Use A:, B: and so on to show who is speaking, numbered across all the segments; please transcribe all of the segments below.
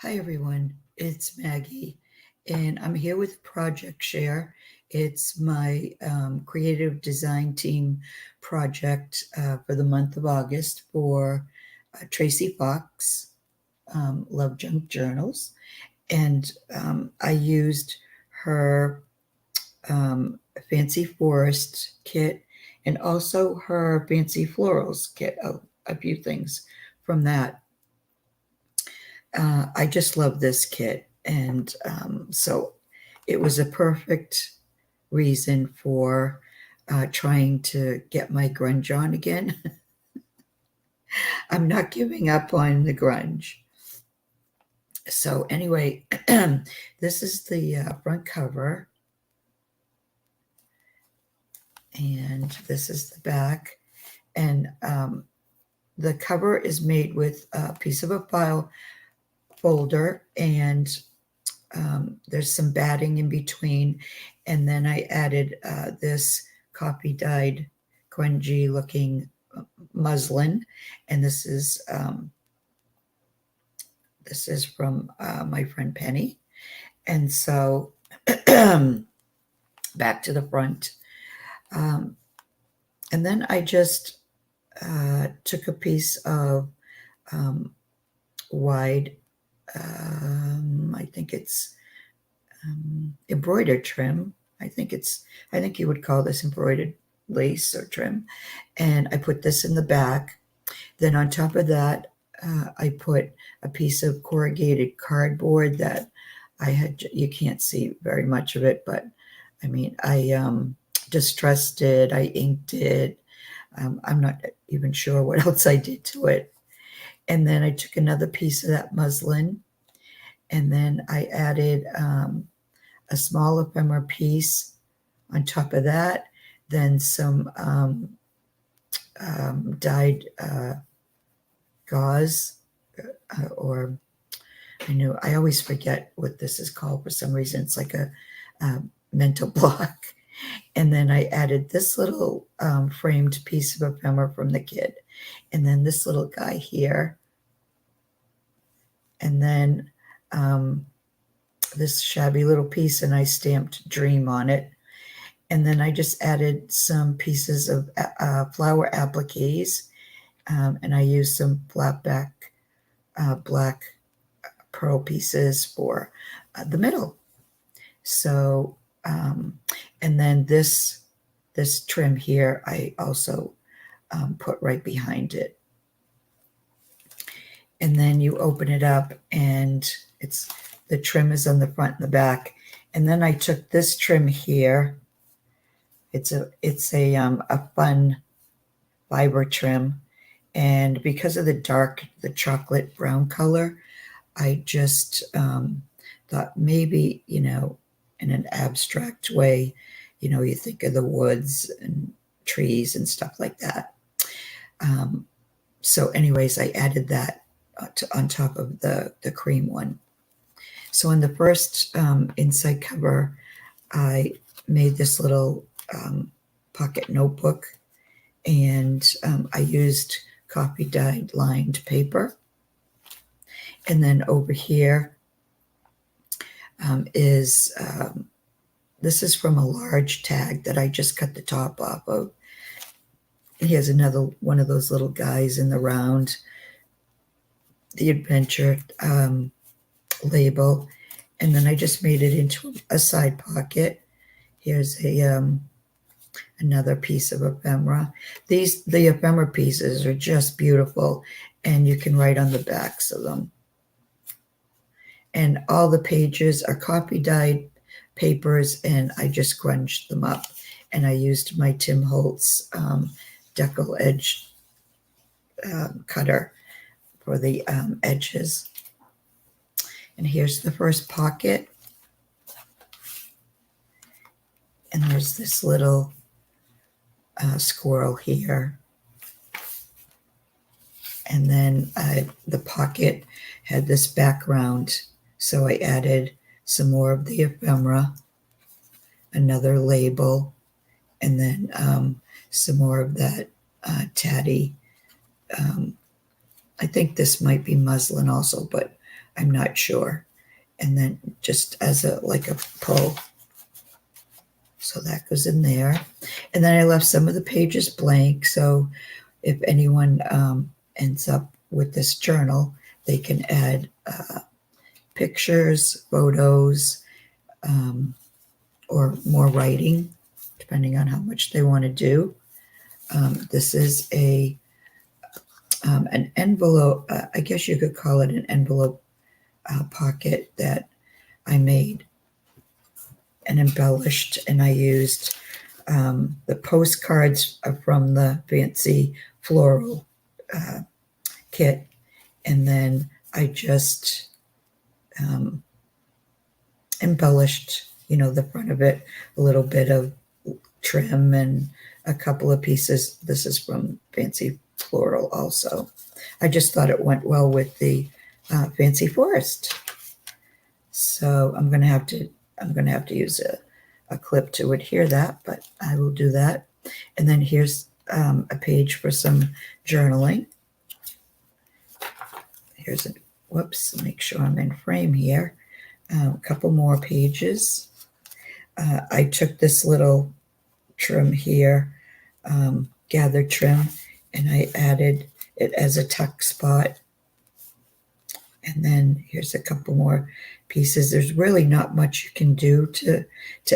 A: Hi everyone, it's Maggie, and I'm here with Project Share. It's my creative design team project for the month of August for Tracy Fox, Love Junk Journals, and I used her Fancy Forest kit and also her Fancy Florals kit, a few things from that. I just love this kit. And so it was a perfect reason for trying to get my grunge on again. I'm not giving up on the grunge. So, anyway, this is the front cover, and this is the back. And the cover is made with a piece of a file folder, and there's some batting in between, and then I added this copy dyed grungy looking muslin, and this is from my friend Penny. And so back to the front, and then I just took a piece of wide, I think it's embroidered trim. I think you would call this embroidered lace or trim. And I put this in the back. Then on top of that, I put a piece of corrugated cardboard that I had. You can't see very much of it, but I mean, I distressed it, I inked it. I'm not even sure what else I did to it. And then I took another piece of that muslin, and then I added a small ephemera piece on top of that, then some dyed gauze, or I always forget what this is called for some reason. It's like a mental block. And then I added this little framed piece of ephemera from the kit, and then this little guy here, and then this shabby little piece, and I stamped Dream on it. And then I just added some pieces of flower appliques, and I used some flat back black pearl pieces for the middle. So, and then this trim here, I also put right behind it. And then you open it up, and the trim is on the front and the back. And then I took this trim here. It's a fun fiber trim, and because of the chocolate brown color, I just thought maybe, in an abstract way, you think of the woods and trees and stuff like that. So anyways, I added that on top of the cream one. So in the first inside cover, I made this little pocket notebook, and I used copy dyed lined paper. And then over here this is from a large tag that I just cut the top off of. Here's another one of those little guys in the round, the adventure label, and then I just made it into a side pocket. Here's another piece of ephemera. The ephemera pieces are just beautiful, and you can write on the backs of them. And all the pages are copy dyed papers, and I just grunged them up. And I used my Tim Holtz decal edge cutter for the edges. And here's the first pocket. And there's this little squirrel here. And then the pocket had this background, so I added some more of the ephemera, another label, and then some more of that tatty. I think this might be muslin also, but I'm not sure. And then just as like a pull. So that goes in there. And then I left some of the pages blank. So if anyone ends up with this journal, they can add pictures, photos, or more writing, depending on how much they want to do. This is an envelope, I guess you could call it an envelope pocket that I made and embellished, and I used the postcards from the fancy floral kit, and then I just embellished, the front of it, a little bit of trim and a couple of pieces. This is from Fancy Floral also. I just thought it went well with the Fancy Forest. So I'm gonna have to use a clip to adhere that, but I will do that. And then here's a page for some journaling. Here's make sure I'm in frame here. A couple more pages. I took this little trim here, gathered trim, and I added it as a tuck spot. And then here's a couple more pieces. There's really not much you can do to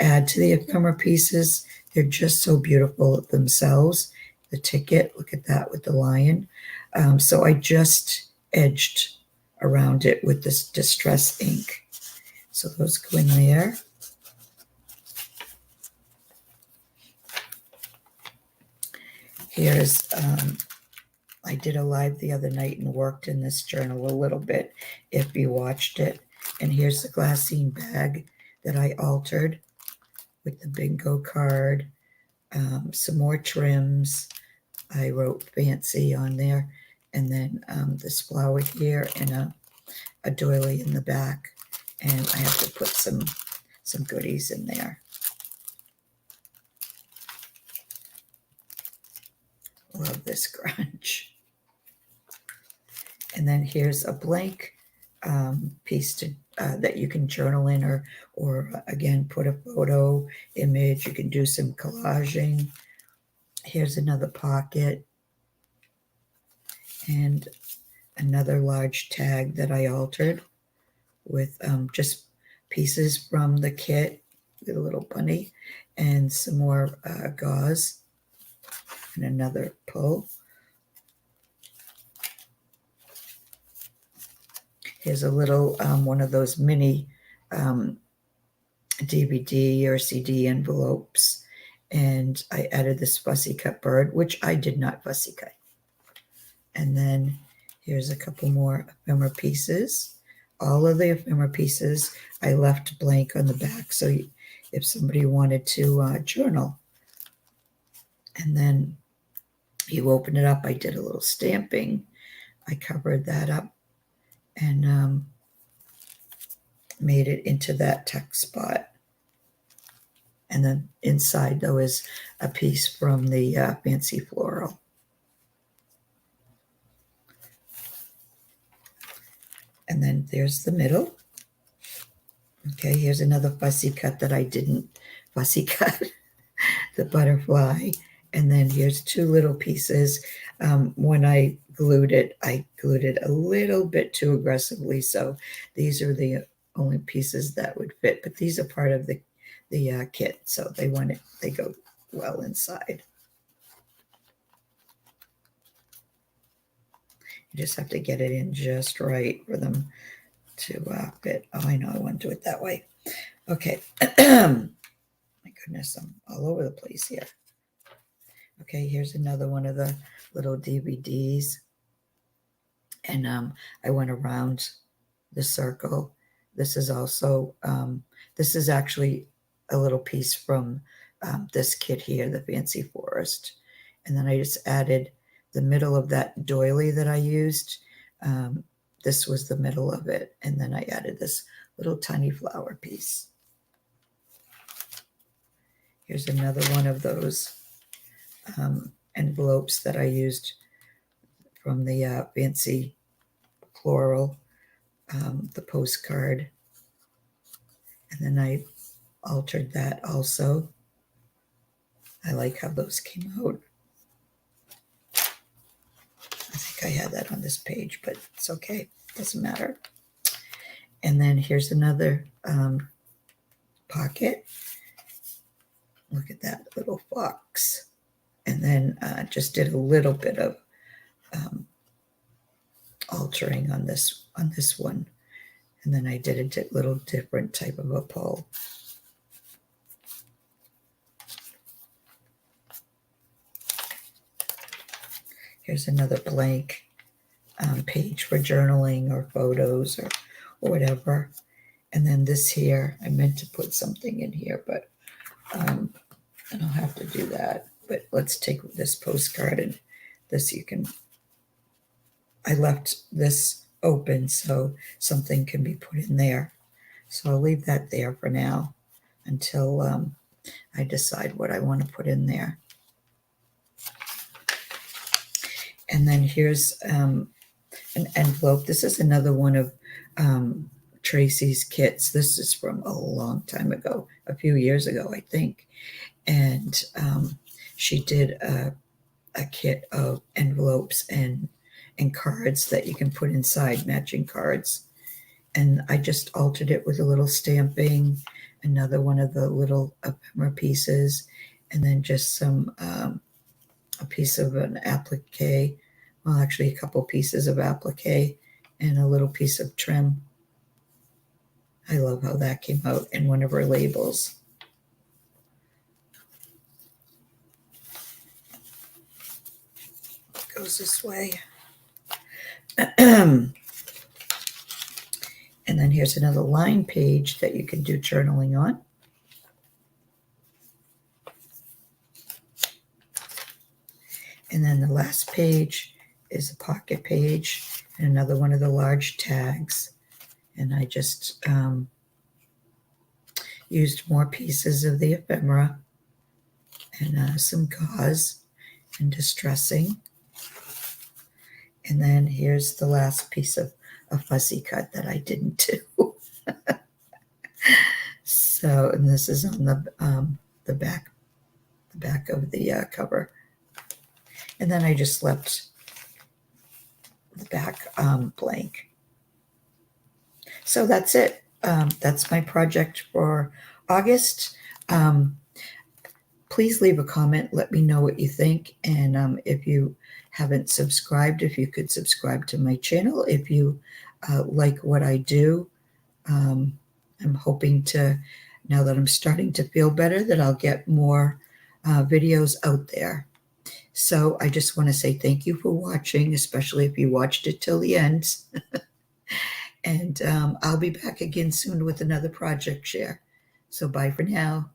A: add to the ephemera pieces. They're just so beautiful themselves. The ticket, look at that with the lion. So I just edged around it with this distress ink. So those go in there. Here's, I did a live the other night and worked in this journal a little bit, if you watched it. And here's the glassine bag that I altered with the bingo card, some more trims. I wrote fancy on there, and then this flower here and a doily in the back. And I have to put some goodies in there. Love this grunge. And then here's a blank piece that you can journal in, or again, put a photo image. You can do some collaging. Here's another pocket and another large tag that I altered with just pieces from the kit, the little bunny, and some more gauze and another pull. Here's a little one of those mini DVD or CD envelopes, and I added this fussy cut bird, which I did not fussy cut. And then here's a couple more ephemera pieces. All of the ephemera pieces I left blank on the back, so if somebody wanted to journal. And then you open it up. I did a little stamping. I covered that up and made it into that tuck spot. And then inside, though, is a piece from the Fancy Floral. And then there's the middle. Okay, here's another fussy cut that I didn't fussy cut, the butterfly. And then here's two little pieces. When I glued it a little bit too aggressively. So these are the only pieces that would fit, but these are part of the kit. So they go well inside. You just have to get it in just right for them to fit. Oh, I know, I want to do it that way. Okay. My goodness, I'm all over the place here. Okay, here's another one of the little DVDs. And I went around the circle. This is also, this is actually a little piece from this kit here, the Fancy Forest. And then I just added the middle of that doily that I used. This was the middle of it. And then I added this little tiny flower piece. Here's another one of those envelopes that I used from the Fancy Floral. the postcard, and then I altered that also. I like how those came out. I think I had that on this page, but it's okay. Doesn't matter. And then here's another pocket. Look at that little fox. And then just did a little bit of altering on this one. And then I did a little different type of a pull. Here's another blank page for journaling or photos or whatever. And then this here, I meant to put something in here, but I don't have to do that. But let's take this postcard, and this I left this open so something can be put in there. So I'll leave that there for now until I decide what I want to put in there. And then here's an envelope. This is another one of Tracy's kits. This is from a long time ago, a few years ago, I think. And she did a kit of envelopes and cards that you can put inside, matching cards. And I just altered it with a little stamping, another one of the little ephemera pieces, and then just some a piece of an applique, well, actually a couple pieces of applique and a little piece of trim. I love how that came out in one of her labels. It goes this way. And then here's another line page that you can do journaling on. And then the last page is a pocket page and another one of the large tags. And I just used more pieces of the ephemera and some gauze and distressing. And then here's the last piece of a fussy cut that I didn't do. So, and this is on the back of the cover. And then I just left the back blank. So that's it. That's my project for August. Please leave a comment. Let me know what you think. And if you haven't subscribed, if you could subscribe to my channel. If you like what I do, I'm hoping to, now that I'm starting to feel better, that I'll get more videos out there. So I just want to say thank you for watching, especially if you watched it till the end. And I'll be back again soon with another project share. So bye for now.